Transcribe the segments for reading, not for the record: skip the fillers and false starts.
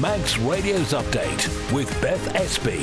Manx Radio's Update with Beth Espey.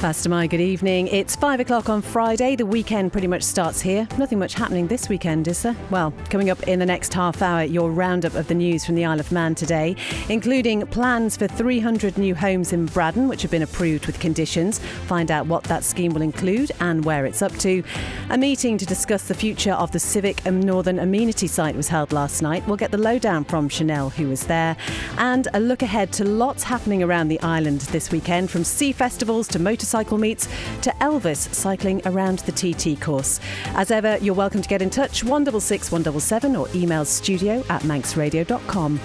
Fastermy, good evening. It's 5 o'clock on Friday. The weekend pretty much starts here. Nothing much happening this weekend, is there? Well, coming up in the next half hour, your roundup of the news from the Isle of Man today, including plans for 300 new homes in Braddan, which have been approved with conditions. Find out what that scheme will include and where it's up to. A meeting to discuss the future of the civic and northern amenity site was held last night. We'll get the lowdown from Chanel, who was there. And a look ahead to lots happening around the island this weekend, from sea festivals to motorcycle meets to Elvis cycling around the TT course. As ever, you're welcome to get in touch, 166 177 or email studio@manxradio.com.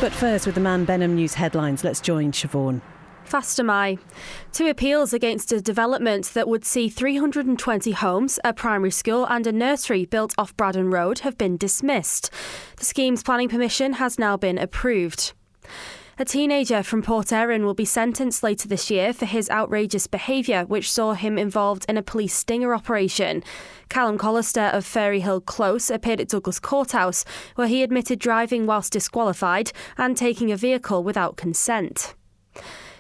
But first, with the Man Benham News headlines, let's join Siobhan. Fastermy. 2 appeals against a development that would see 320 homes, a primary school and a nursery built off Braddan Road have been dismissed. The scheme's planning permission has now been approved. A teenager from Port Erin will be sentenced later this year for his outrageous behaviour, which saw him involved in a police stinger operation. Callum Collister of Fairyhill Close appeared at Douglas Courthouse, where he admitted driving whilst disqualified and taking a vehicle without consent.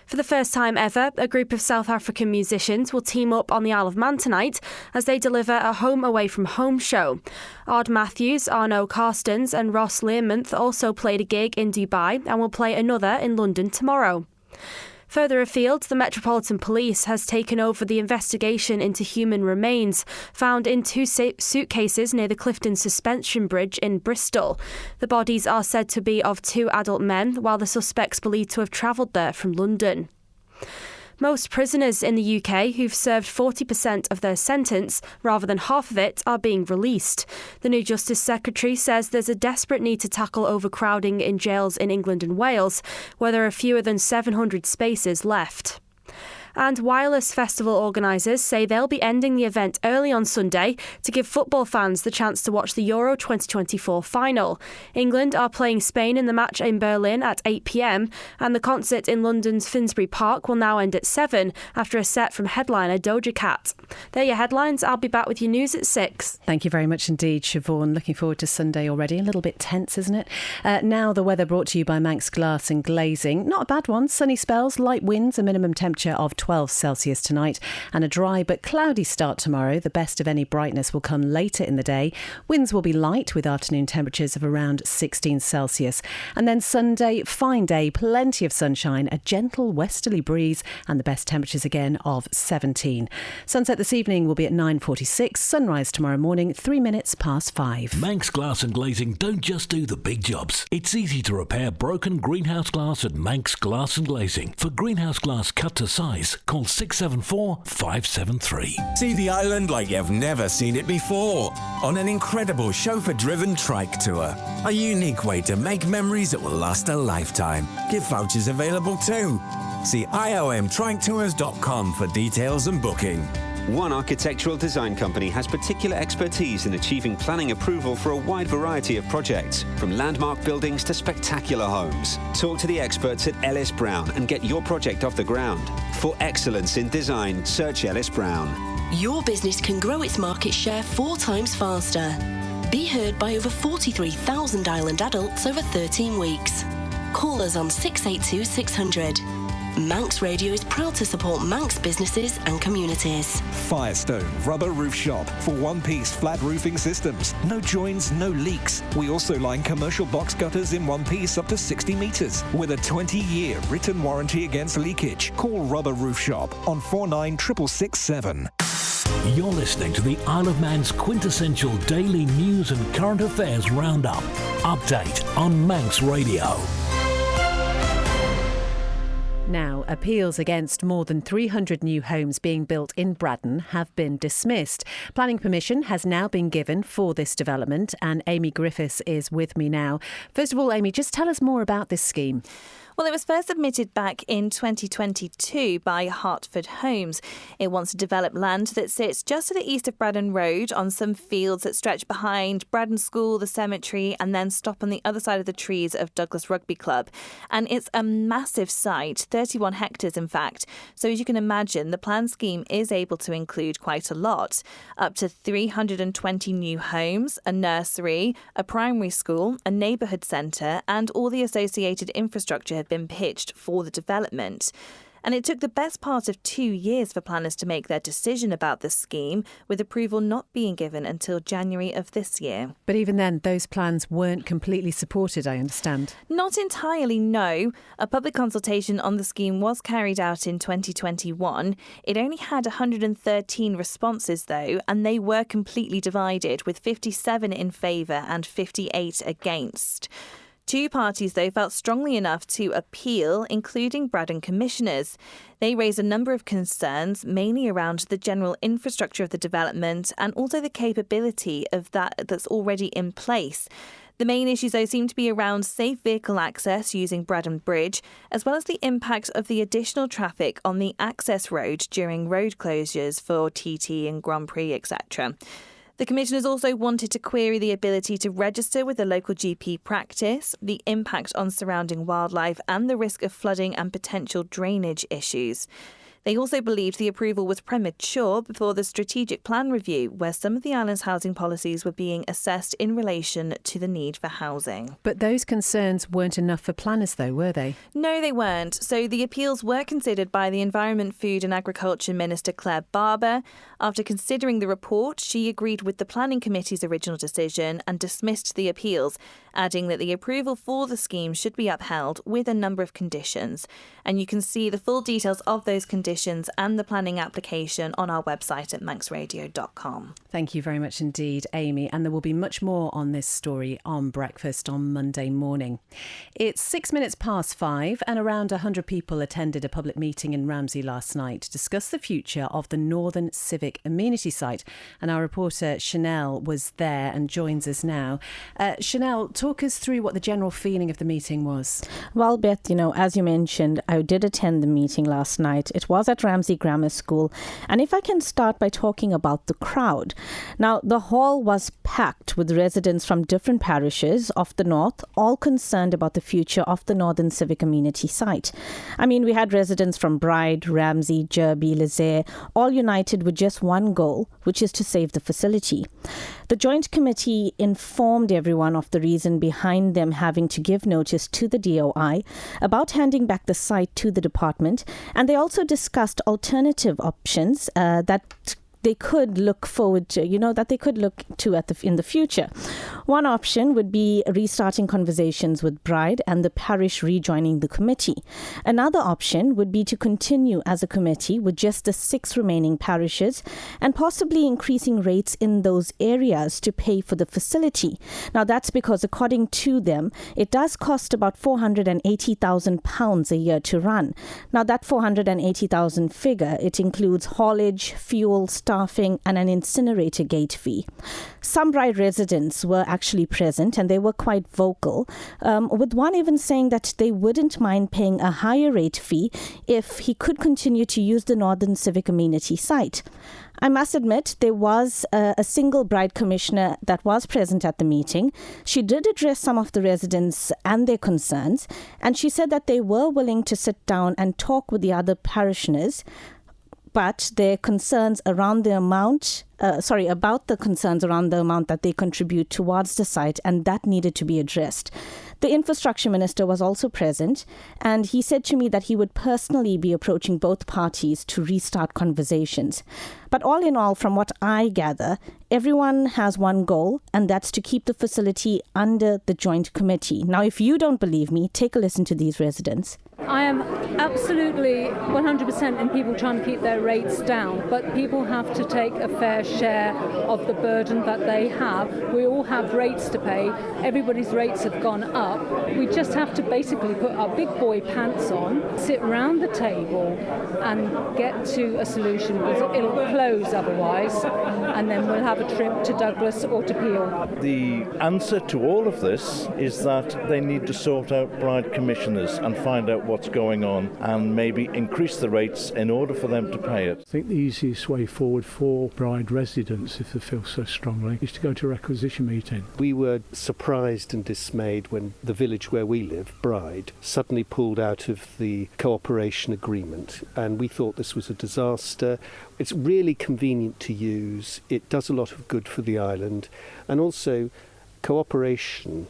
For the first time ever, a group of South African musicians will team up on the Isle of Man tonight as they deliver a home away from home show. Ard Matthews, Arno Carstens and Ross Learmonth also played a gig in Dubai and will play another in London tomorrow. Further afield, the Metropolitan Police has taken over the investigation into human remains found in 2 suitcases near the Clifton Suspension Bridge in Bristol. The bodies are said to be of 2 adult men, while the suspects believed to have travelled there from London. Most prisoners in the UK who've served 40% of their sentence, rather than half of it, are being released. The new Justice Secretary says there's a desperate need to tackle overcrowding in jails in England and Wales, where there are fewer than 700 spaces left. And Wireless Festival organisers say they'll be ending the event early on Sunday to give football fans the chance to watch the Euro 2024 final. England are playing Spain in the match in Berlin at 8 p.m, and the concert in London's Finsbury Park will now end at 7 after a set from headliner Doja Cat. They're your headlines. I'll be back with your news at 6. Thank you very much indeed, Siobhan. Looking forward to Sunday already. A little bit tense, isn't it? Now the weather brought to you by Manx Glass and Glazing. Not a bad one. Sunny spells, light winds, a minimum temperature of 12 Celsius tonight, and a dry but cloudy start tomorrow. The best of any brightness will come later in the day. Winds will be light with afternoon temperatures of around 16 Celsius. And then Sunday, fine day, plenty of sunshine, a gentle westerly breeze, and the best temperatures again of 17. Sunset this evening will be at 9:46. Sunrise tomorrow morning, 3 minutes past 5. Manx Glass and Glazing don't just do the big jobs. It's easy to repair broken greenhouse glass at Manx Glass and Glazing. For greenhouse glass cut to size, call 674 573. See the island like you've never seen it before on an incredible chauffeur-driven trike tour. A unique way to make memories that will last a lifetime. Gift vouchers available too. See iomtriketours.com for details and booking. One architectural design company has particular expertise in achieving planning approval for a wide variety of projects, from landmark buildings to spectacular homes. Talk to the experts at Ellis Brown and get your project off the ground. For excellence in design, search Ellis Brown. Your business can grow its market share 4 times faster. Be heard by over 43,000 island adults over 13 weeks. Call us on 682 600. Manx Radio is proud to support Manx businesses and communities. Firestone Rubber Roof Shop for one-piece flat roofing systems. No joins, no leaks. We also line commercial box gutters in one piece up to 60 metres with a 20-year written warranty against leakage. Call Rubber Roof Shop on 49667. You're listening to the Isle of Man's quintessential daily news and current affairs roundup. Update on Manx Radio. Now, appeals against more than 300 new homes being built in Braddan have been dismissed. Planning permission has now been given for this development, and Amy Griffiths is with me now. First of all, Amy, just tell us more about this scheme. Well, it was first submitted back in 2022 by Hertford Homes. It wants to develop land that sits just to the east of Braddan Road on some fields that stretch behind Braddan School, the cemetery, and then stop on the other side of the trees of Douglas Rugby Club. And it's a massive site, 31 hectares in fact. So as you can imagine, the plan scheme is able to include quite a lot. Up to 320 new homes, a nursery, a primary school, a neighbourhood centre, and all the associated infrastructure had been pitched for the development. And it took the best part of 2 years for planners to make their decision about the scheme, with approval not being given until January of this year. But even then, those plans weren't completely supported, I understand. Not entirely, no. A public consultation on the scheme was carried out in 2021. It only had 113 responses, though, and they were completely divided, with 57 in favour and 58 against. Two parties, though, felt strongly enough to appeal, including Braddan commissioners. They raised a number of concerns, mainly around the general infrastructure of the development and also the capability of that's already in place. The main issues, though, seem to be around safe vehicle access using Braddan Bridge, as well as the impact of the additional traffic on the access road during road closures for TT and Grand Prix, etc. The commissioners also wanted to query the ability to register with the local GP practice, the impact on surrounding wildlife, and the risk of flooding and potential drainage issues. They also believed the approval was premature before the strategic plan review, where some of the island's housing policies were being assessed in relation to the need for housing. But those concerns weren't enough for planners, though, were they? No, they weren't. So the appeals were considered by the Environment, Food and Agriculture Minister Claire Barber. After considering the report, she agreed with the Planning Committee's original decision and dismissed the appeals, adding that the approval for the scheme should be upheld with a number of conditions. And you can see the full details of those conditions and the planning application on our website at manxradio.com. Thank you very much indeed, Amy. And there will be much more on this story on Breakfast on Monday morning. It's 5:06 and around 100 people attended a public meeting in Ramsey last night to discuss the future of the Northern Civic amenity site. And our reporter Chanel was there and joins us now. Chanel, talk us through what the general feeling of the meeting was. Well, Beth, as you mentioned, I did attend the meeting last night. It was at Ramsey Grammar School. And if I can start by talking about the crowd. Now, the hall was packed with residents from different parishes of the north, all concerned about the future of the Northern Civic amenity site. I mean, we had residents from Bride, Ramsey, Jerby, Lizare, all united with just one goal, which is to save the facility. The Joint Committee informed everyone of the reason behind them having to give notice to the DOI about handing back the site to the department, and they also discussed alternative options that they could look forward to, in the future. One option would be restarting conversations with Bride and the parish rejoining the committee. Another option would be to continue as a committee with just the 6 remaining parishes and possibly increasing rates in those areas to pay for the facility. Now, that's because, according to them, it does cost about £480,000 a year to run. Now, that 480,000 figure, it includes haulage, fuel, staffing, and an incinerator gate fee. Some Bride residents were actually present and they were quite vocal, with one even saying that they wouldn't mind paying a higher rate fee if he could continue to use the Northern Civic amenity site. I must admit, there was a single Bride commissioner that was present at the meeting. She did address some of the residents and their concerns, and she said that they were willing to sit down and talk with the other parishioners, but their concerns around the amount, about the concerns around the amount that they contribute towards the site, and that needed to be addressed. The infrastructure minister was also present, and he said to me that he would personally be approaching both parties to restart conversations. But all in all, from what I gather, everyone has one goal, and that's to keep the facility under the Joint Committee. Now, if you don't believe me, take a listen to these residents. I am absolutely 100% in people trying to keep their rates down, but people have to take a fair share of the burden that they have. We all have rates to pay. Everybody's rates have gone up. We just have to basically put our big boy pants on, sit round the table and get to a solution, because it'll close otherwise, and then we'll have a trip to Douglas or to Peel. The answer to all of this is that they need to sort out bride commissioners and find out what's going on and maybe increase the rates in order for them to pay it. I think the easiest way forward for bride residents, if they feel so strongly, is to go to a requisition meeting. We were surprised and dismayed when the village where we live, Bride, suddenly pulled out of the cooperation agreement, and we thought this was a disaster. It's really convenient to use, it does a lot of good for the island, and also cooperation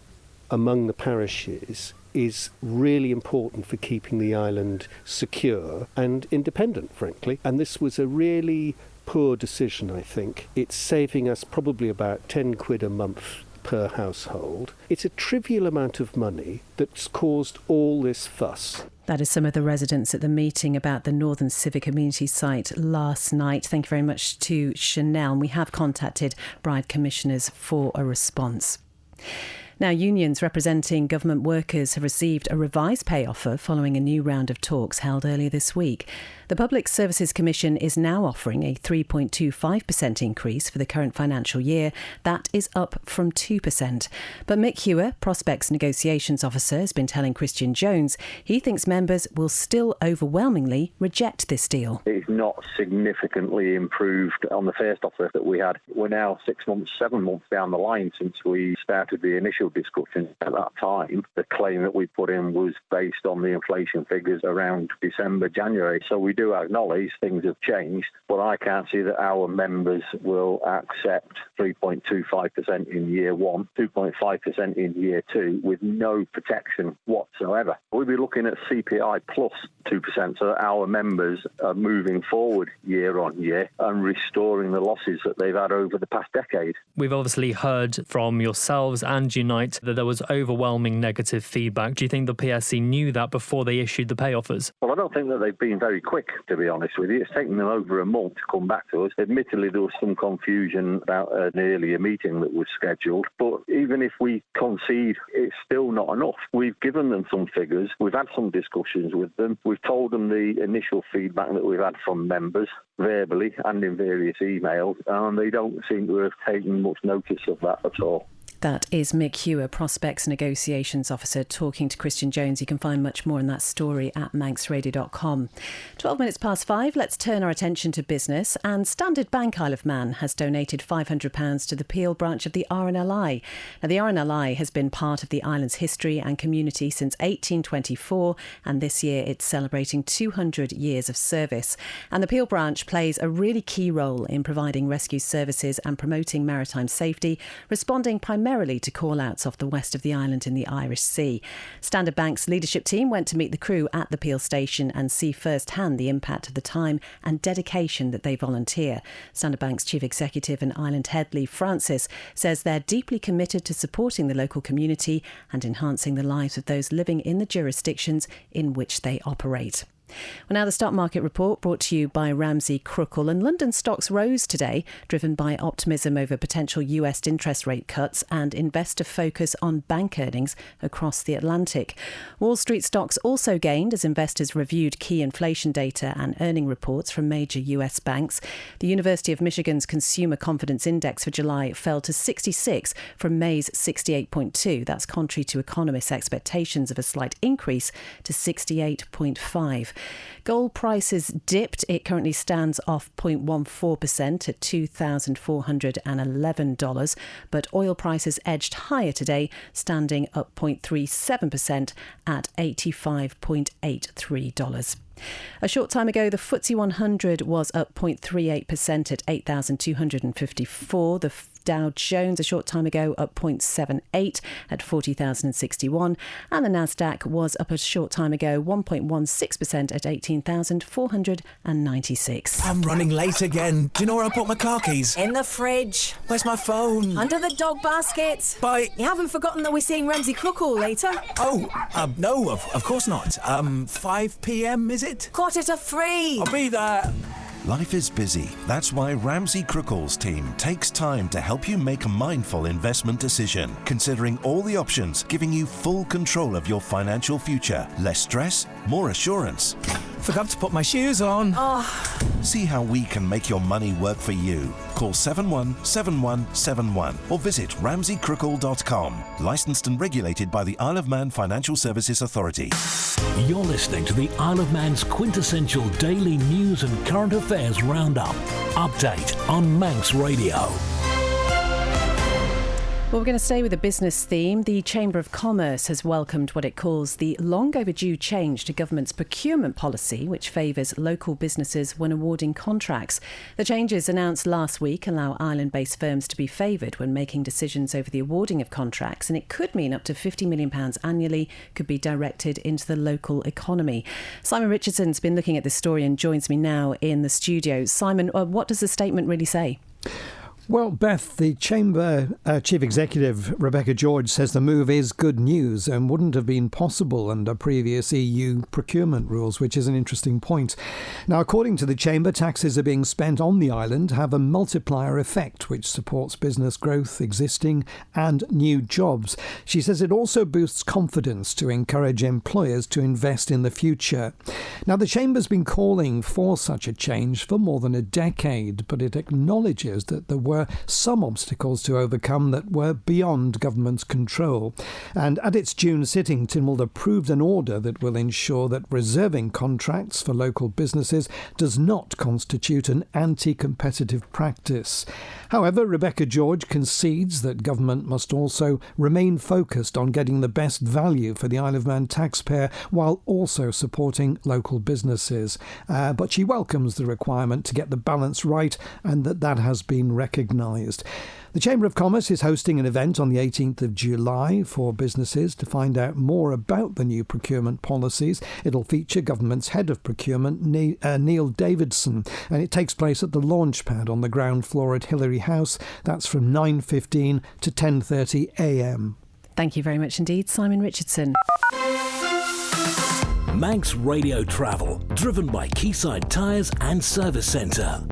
among the parishes is really important for keeping the island secure and independent, frankly. And this was a really poor decision, I think. It's saving us probably about 10 quid a month per household. It's a trivial amount of money that's caused all this fuss. That is some of the residents at the meeting about the Northern Civic Amenity site last night. Thank you very much to Chanel. We have contacted bride commissioners for a response. Now, unions representing government workers have received a revised pay offer following a new round of talks held earlier this week. The Public Services Commission is now offering a 3.25% increase for the current financial year. That is up from 2%. But Mick Hewer, Prospects Negotiations Officer, has been telling Christian Jones he thinks members will still overwhelmingly reject this deal. It's not significantly improved on the first offer that we had. We're now 7 months down the line since we started the initial discussion. At that time, the claim that we put in was based on the inflation figures around December, January. So we do acknowledge things have changed, but I can't see that our members will accept 3.25% in year one, 2.5% in year two, with no protection whatsoever. We'll be looking at CPI plus 2%, so that our members are moving forward year on year and restoring the losses that they've had over the past decade. We've obviously heard from yourselves and Unite that there was overwhelming negative feedback. Do you think the PSC knew that before they issued the pay offers? Well, I don't think that they've been very quick, to be honest with you. It's taken them over a month to come back to us. Admittedly, there was some confusion about an earlier meeting that was scheduled, but even if we concede, it's still not enough. We've given them some figures. We've had some discussions with them. We've told them the initial feedback that we've had from members, verbally and in various emails, and they don't seem to have taken much notice of that at all. That is Mick Hewer, Prospects Negotiations Officer, talking to Christian Jones. You can find much more in that story at manxradio.com. 12 minutes past 5, let's turn our attention to business. And Standard Bank Isle of Man has donated £500 to the Peel branch of the RNLI. Now, the RNLI has been part of the island's history and community since 1824, and this year it's celebrating 200 years of service. And the Peel branch plays a really key role in providing rescue services and promoting maritime safety, responding primarily to call-outs off the west of the island in the Irish Sea. Standard Bank's leadership team went to meet the crew at the Peel station and see firsthand the impact of the time and dedication that they volunteer. Standard Bank's Chief Executive and Island Head Lee Francis says they're deeply committed to supporting the local community and enhancing the lives of those living in the jurisdictions in which they operate. Well, now the stock market report brought to you by Ramsey Crookall, and London stocks rose today, driven by optimism over potential US interest rate cuts and investor focus on bank earnings across the Atlantic. Wall Street stocks also gained as investors reviewed key inflation data and earning reports from major US banks. The University of Michigan's Consumer Confidence Index for July fell to 66 from May's 68.2. That's contrary to economists' expectations of a slight increase to 68.5. Gold prices dipped. It currently stands off 0.14% at $2,411, but oil prices edged higher today, standing up 0.37% at $85.83. A short time ago, the FTSE 100 was up 0.38% at 8,254. The Dow Jones a short time ago up 0.78 at 40,061, and the Nasdaq was up a short time ago 1.16% at 18,496. I'm running late again. Do you know where I put my car keys? In the fridge. Where's my phone? Under the dog basket. Bye. You haven't forgotten that we're seeing Ramsey Crookall later? Oh, no, of course not. 5 p.m, is it? 2:45. I'll be there. Life is busy. That's why Ramsey Crookall's team takes time to help you make a mindful investment decision, considering all the options, giving you full control of your financial future. Less stress, more assurance. Forgot to put my shoes on. See how we can make your money work for you. Call 717171 or visit ramseycrookall.com. Licensed and regulated by the Isle of Man Financial Services Authority. You're listening to the Isle of Man's quintessential daily news and current affairs roundup. Update on Manx Radio. Well, we're going to stay with the business theme. The Chamber of Commerce has welcomed what it calls the long overdue change to government's procurement policy, which favours local businesses when awarding contracts. The changes announced last week allow island-based firms to be favoured when making decisions over the awarding of contracts, and it could mean up to £50 million annually could be directed into the local economy. Simon Richardson's been looking at this story and joins me now in the studio. Simon, what does the statement really say? Well, Beth, the Chamber Chief Executive, Rebecca George, says the move is good news and wouldn't have been possible under previous EU procurement rules, which is an interesting point. Now, according to the Chamber, taxes are being spent on the island have a multiplier effect, which supports business growth, existing and new jobs. She says it also boosts confidence to encourage employers to invest in the future. Now, the Chamber's been calling for such a change for more than a decade, but it acknowledges that there were some obstacles to overcome that were beyond government's control. And at its June sitting, Tynwald approved an order that will ensure that reserving contracts for local businesses does not constitute an anti-competitive practice. However, Rebecca George concedes that government must also remain focused on getting the best value for the Isle of Man taxpayer while also supporting local businesses. But she welcomes the requirement to get the balance right and that has been recognised. The Chamber of Commerce is hosting an event on the 18th of July for businesses to find out more about the new procurement policies. It'll feature government's head of procurement, Neil Davidson, and it takes place at the Launchpad on the ground floor at Hillary House. That's from 9:15 to 10:30 a.m. Thank you very much indeed, Simon Richardson. Manx Radio Travel, driven by Quayside Tyres and Service Centre.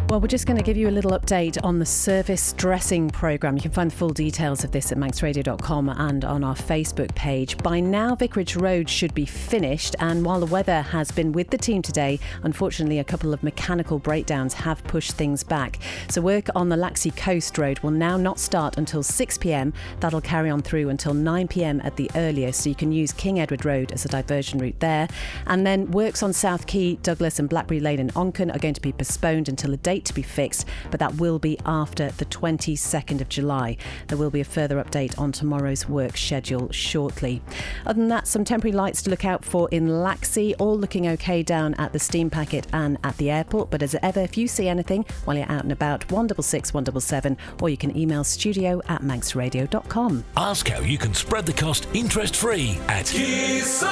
Well, we're just going to give you a little update on the service dressing programme. You can find the full details of this at manxradio.com and on our Facebook page. By now, Vicarage Road should be finished, and while the weather has been with the team today, unfortunately a couple of mechanical breakdowns have pushed things back. So work on the Laxey Coast Road will now not start until 6 p.m. That'll carry on through until 9 p.m. at the earliest, so you can use King Edward Road as a diversion route there. And then works on South Quay, Douglas and Blackberry Lane in Onchan are going to be postponed until a date to be fixed, but that will be after the 22nd of July. There will be a further update on tomorrow's work schedule shortly. Other than that, some temporary lights to look out for in Laxey, all looking okay down at the steam packet and at the airport, but as ever, if you see anything while you're out and about, 166 177, or you can email studio@manxradio.com. Ask how you can spread the cost interest-free at Quayside.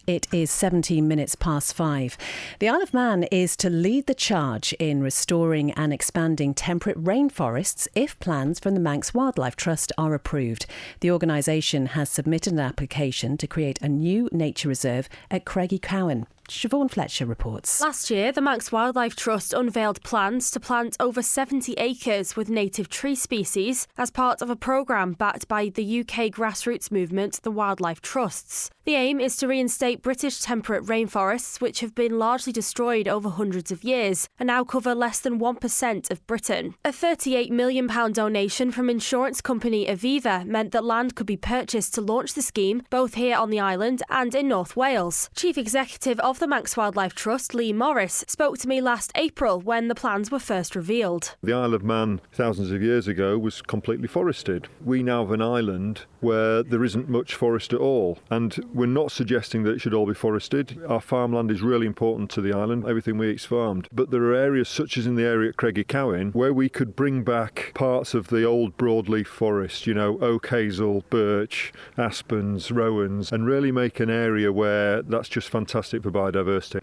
It is 17 minutes past 5. The Isle of Man is to lead the charge in restoring and expanding temperate rainforests if plans from the Manx Wildlife Trust are approved. The organisation has submitted an application to create a new nature reserve at Craigie Cowan. Siobhan Fletcher reports. Last year, the Manx Wildlife Trust unveiled plans to plant over 70 acres with native tree species as part of a programme backed by the UK grassroots movement, the Wildlife Trusts. The aim is to reinstate British temperate rainforests, which have been largely destroyed over hundreds of years and now cover less than 1% of Britain. A £38 million donation from insurance company Aviva meant that land could be purchased to launch the scheme, both here on the island and in North Wales. Chief Executive of the Manx Wildlife Trust, Lee Morris, spoke to me last April when the plans were first revealed. The Isle of Man thousands of years ago was completely forested. We now have an island where there isn't much forest at all, and we're not suggesting that it should all be forested. Our farmland is really important to the island. Everything we eat is farmed. But there are areas such as in the area at Craigie Cowan where we could bring back parts of the old broadleaf forest, oak, hazel, birch, aspens, rowans, and really make an area where that's just fantastic for biodiversity.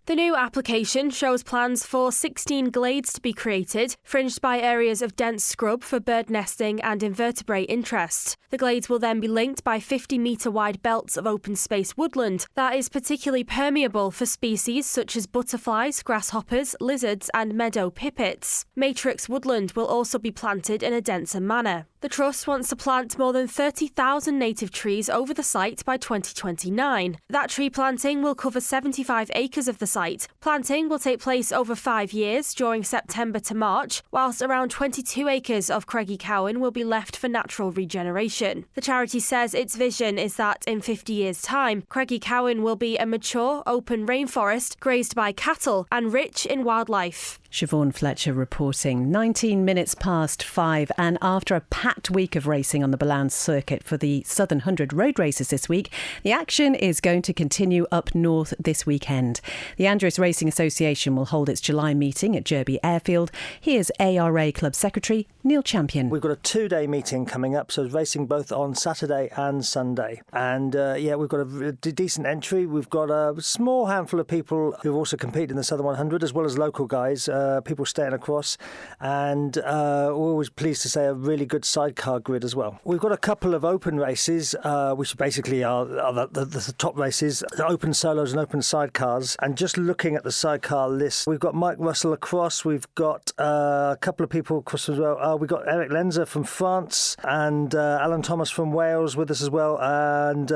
The new application shows plans for 16 glades to be created, fringed by areas of dense scrub for bird nesting and invertebrate interest. The glades will then be linked by 50-metre wide belts of open space woodland that is particularly permeable for species such as butterflies, grasshoppers, lizards and meadow pipits. Matrix woodland will also be planted in a denser manner. The Trust wants to plant more than 30,000 native trees over the site by 2029. That tree planting will cover 75 acres of the site. Planting will take place over 5 years during September to March, whilst around 22 acres of Craigie Cowan will be left for natural regeneration. The charity says its vision is that in 50 years' time, Craigie Cowan will be a mature, open rainforest grazed by cattle and rich in wildlife. Siobhan Fletcher reporting. 19 minutes past 5, and after a packed week of racing on the Ballance circuit for the Southern 100 road races this week, the action is going to continue up north this weekend. The Andreas Racing Association will hold its July meeting at Derby Airfield. Here's ARA Club Secretary Neil Champion. We've got a 2-day meeting coming up, so racing both on Saturday and Sunday. And we've got a decent entry. We've got a small handful of people who've also competed in the Southern 100, as well as local guys. People staying across, and we're always pleased to say a really good sidecar grid as well. We've got a couple of open races, which basically are the top races, the open solos and open sidecars. And just looking at the sidecar list, we've got Mike Russell across, we've got a couple of people across as well. We've got Eric Lenzer from France and Alan Thomas from Wales with us as well, and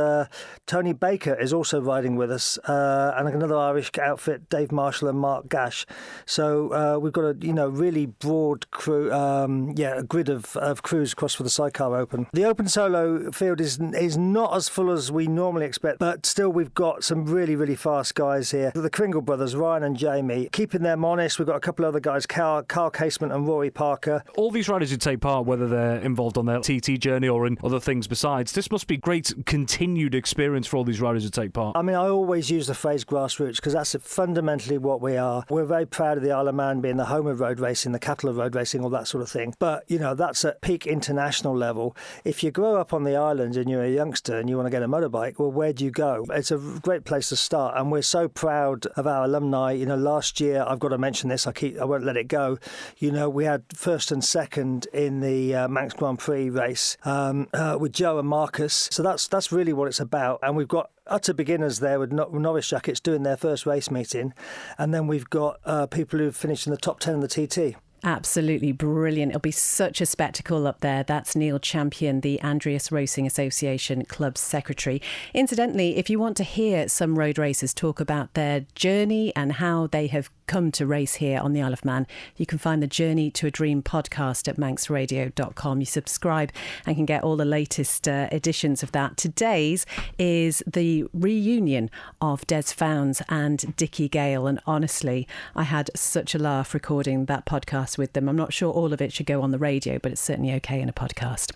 Tony Baker is also riding with us, and another Irish outfit, Dave Marshall and Mark Gash. So we've got a really broad crew, a grid of crews across for the sidecar open. The open solo field is not as full as we normally expect, but still we've got some really, really fast guys here. The Kringle brothers, Ryan and Jamie, keeping them honest. We've got a couple of other guys, Carl Casement and Rory Parker. All these riders who take part, whether they're involved on their TT journey or in other things besides, this must be great continued experience for all these riders who take part. I mean, I always use the phrase grassroots because that's fundamentally what we are. We're very proud of the Isle of Man being the home of road racing, the capital of road racing, all that sort of thing. But, that's at peak international level. If you grow up on the island and you're a youngster and you want to get a motorbike, well, where do you go? It's a great place to start. And we're so proud of our alumni. Last year, I've got to mention this, I won't let it go. We had first and second in the Manx Grand Prix race with Joe and Marcus. So that's really what it's about. And we've got utter beginners there with Norris jackets doing their first race meeting, and then we've got people who've finished in the top 10 in the TT. Absolutely brilliant. It'll be such a spectacle up there. That's Neil Champion, the Andreas Racing Association Club Secretary. Incidentally, if you want to hear some road racers talk about their journey and how they have come to race here on the Isle of Man, you can find the Journey to a Dream podcast at manxradio.com. You subscribe and can get all the latest editions of that. Today's is the reunion of Des Founds and Dickie Gale, and honestly, I had such a laugh recording that podcast with them. I'm not sure all of it should go on the radio, but it's certainly okay in a podcast.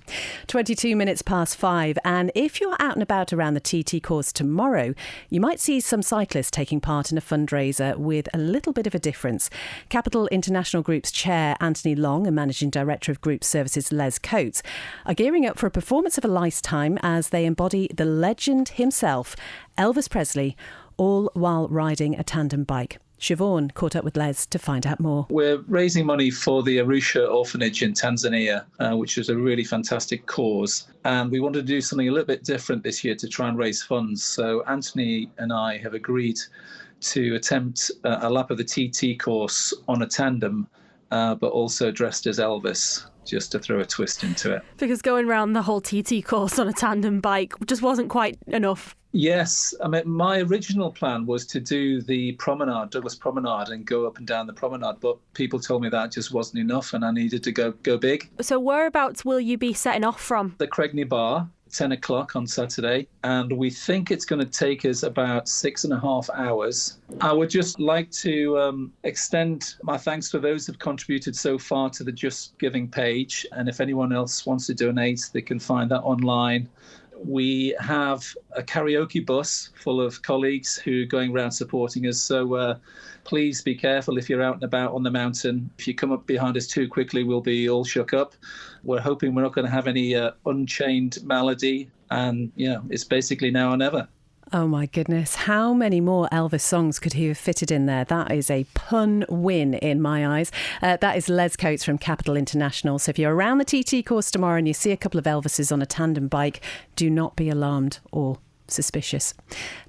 22 minutes past 5, and if you're out and about around the TT course tomorrow, you might see some cyclists taking part in a fundraiser with a little bit of a difference. Capital International Group's chair Anthony Long and Managing Director of Group Services Les Coates are gearing up for a performance of a lifetime as they embody the legend himself, Elvis Presley, all while riding a tandem bike. Siobhan caught up with Les to find out more. We're raising money for the Arusha orphanage in Tanzania, which is a really fantastic cause. And we wanted to do something a little bit different this year to try and raise funds. So Anthony and I have agreed to attempt a lap of the TT course on a tandem, but also dressed as Elvis, just to throw a twist into it. Because going around the whole TT course on a tandem bike just wasn't quite enough. Yes, I mean, my original plan was to do the promenade, Douglas Promenade, and go up and down the promenade, but people told me that just wasn't enough and I needed to go big. So whereabouts will you be setting off from? The Craigney Bar 10 o'clock on Saturday, and we think it's going to take us about 6.5 hours. I would just like to extend my thanks to those who've contributed so far to the Just Giving page, and if anyone else wants to donate, they can find that online. We have a karaoke bus full of colleagues who are going around supporting us. So please be careful if you're out and about on the mountain. If you come up behind us too quickly, we'll be all shook up. We're hoping we're not going to have any unchained malady. And, it's basically now or never. Oh my goodness, how many more Elvis songs could he have fitted in there? That is a pun win in my eyes. That is Les Coates from Capital International. So if you're around the TT course tomorrow and you see a couple of Elvises on a tandem bike, do not be alarmed or suspicious.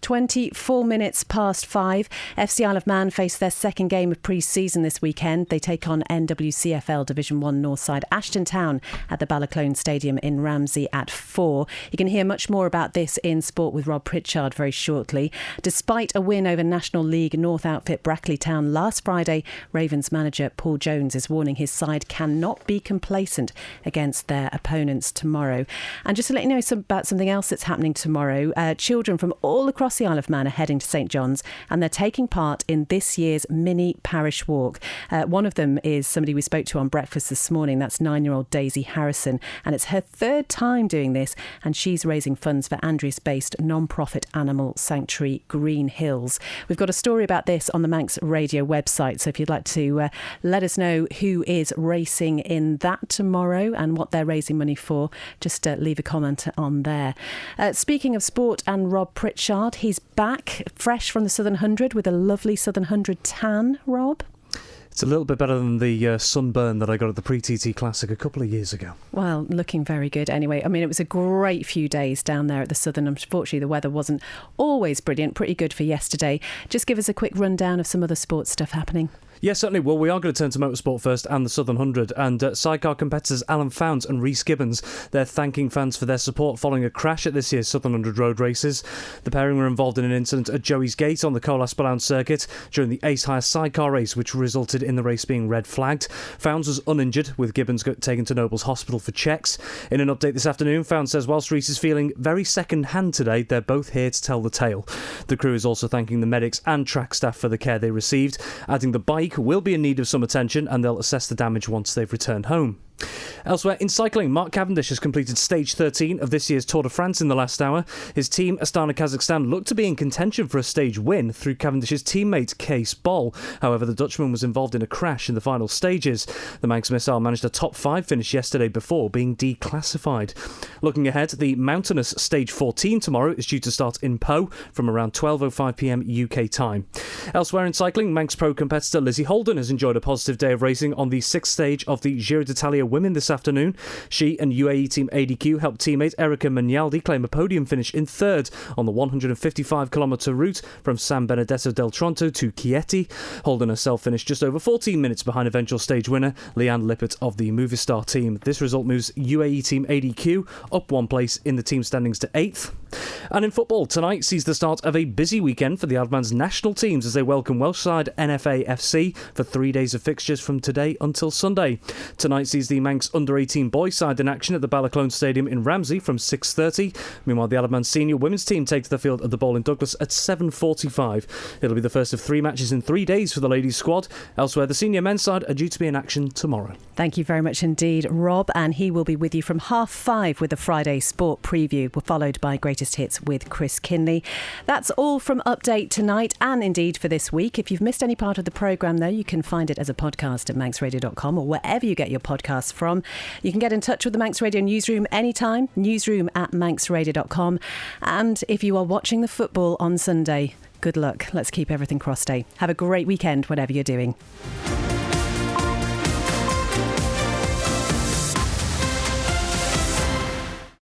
24 minutes past 5. FC Isle of Man face their second game of pre-season this weekend. They take on NWCFL Division 1 Northside Ashton Town at the Balaclone Stadium in Ramsey at 4. You can hear much more about this in Sport with Rob Pritchard very shortly. Despite a win over National League North outfit Brackley Town last Friday, Ravens manager Paul Jones is warning his side cannot be complacent against their opponents tomorrow. And just to let you know about something else that's happening tomorrow, children from all across the Isle of Man are heading to St John's, and they're taking part in this year's mini parish walk. One of them is somebody we spoke to on breakfast this morning. That's 9-year-old Daisy Harrison, and it's her third time doing this, and she's raising funds for Andreas-based non-profit animal sanctuary Green Hills. We've got a story about this on the Manx Radio website, so if you'd like to let us know who is racing in that tomorrow and what they're raising money for, just leave a comment on there. Speaking of sport and Rob Pritchard, he's back fresh from the Southern 100 with a lovely Southern 100 tan, Rob. It's a little bit better than the sunburn that I got at the pre-TT Classic a couple of years ago. Well, looking very good anyway. I mean, it was a great few days down there at the Southern. Unfortunately, the weather wasn't always brilliant. Pretty good for yesterday. Just give us a quick rundown of some other sports stuff happening. Yes, certainly. Well, we are going to turn to motorsport first and the Southern 100. And sidecar competitors Alan Founds and Rhys Gibbons, they're thanking fans for their support following a crash at this year's Southern 100 road races. The pairing were involved in an incident at Joey's Gate on the Colas Ballown circuit during the Ace Hire sidecar race, which resulted in the race being red flagged. Founds was uninjured, with Gibbons taken to Nobles Hospital for checks. In an update this afternoon, Founds says whilst Rhys is feeling very second-hand today, they're both here to tell the tale. The crew is also thanking the medics and track staff for the care they received, adding the bike will be in need of some attention and they'll assess the damage once they've returned home. Elsewhere in cycling, Mark Cavendish has completed stage 13 of this year's Tour de France in the last hour. His team, Astana Kazakhstan, looked to be in contention for a stage win through Cavendish's teammate Kees Bol. However, the Dutchman was involved in a crash in the final stages. The Manx missile managed a top 5 finish yesterday before being declassified. Looking ahead, the mountainous stage 14 tomorrow is due to start in Po from around 12:05pm UK time. Elsewhere in cycling, Manx Pro competitor Lizzie Holden has enjoyed a positive day of racing on the 6th stage of the Giro d'Italia Women this afternoon. She and UAE team ADQ helped teammate Erica Magnaldi claim a podium finish in third on the 155km route from San Benedetto del Tronto to Chieti. Holden herself finished just over 14 minutes behind eventual stage winner Leanne Lippert of the Movistar team. This result moves UAE team ADQ up one place in the team standings to 8th. And in football, tonight sees the start of a busy weekend for the Isle of Man's national teams as they welcome Welsh side NFA FC for 3 days of fixtures from today until Sunday. Tonight sees the Manx under-18 boys side in action at the Balaclone Stadium in Ramsey from 6:30. Meanwhile, the Isle of Man senior women's team takes the field at the Bowl in Douglas at 7:45. It'll be the first of 3 matches in 3 days for the ladies' squad. Elsewhere, the senior men's side are due to be in action tomorrow. Thank you very much indeed, Rob, and he will be with you from 5:30 with the Friday Sport Preview, followed by Greatest Hits with Chris Kinley. That's all from Update tonight and indeed for this week. If you've missed any part of the programme, though, you can find it as a podcast at manxradio.com or wherever you get your podcasts from. You can get in touch with the Manx Radio newsroom anytime, newsroom@manxradio.com. And if you are watching the football on Sunday, good luck. Let's keep everything crossed. Have a great weekend, whatever you're doing.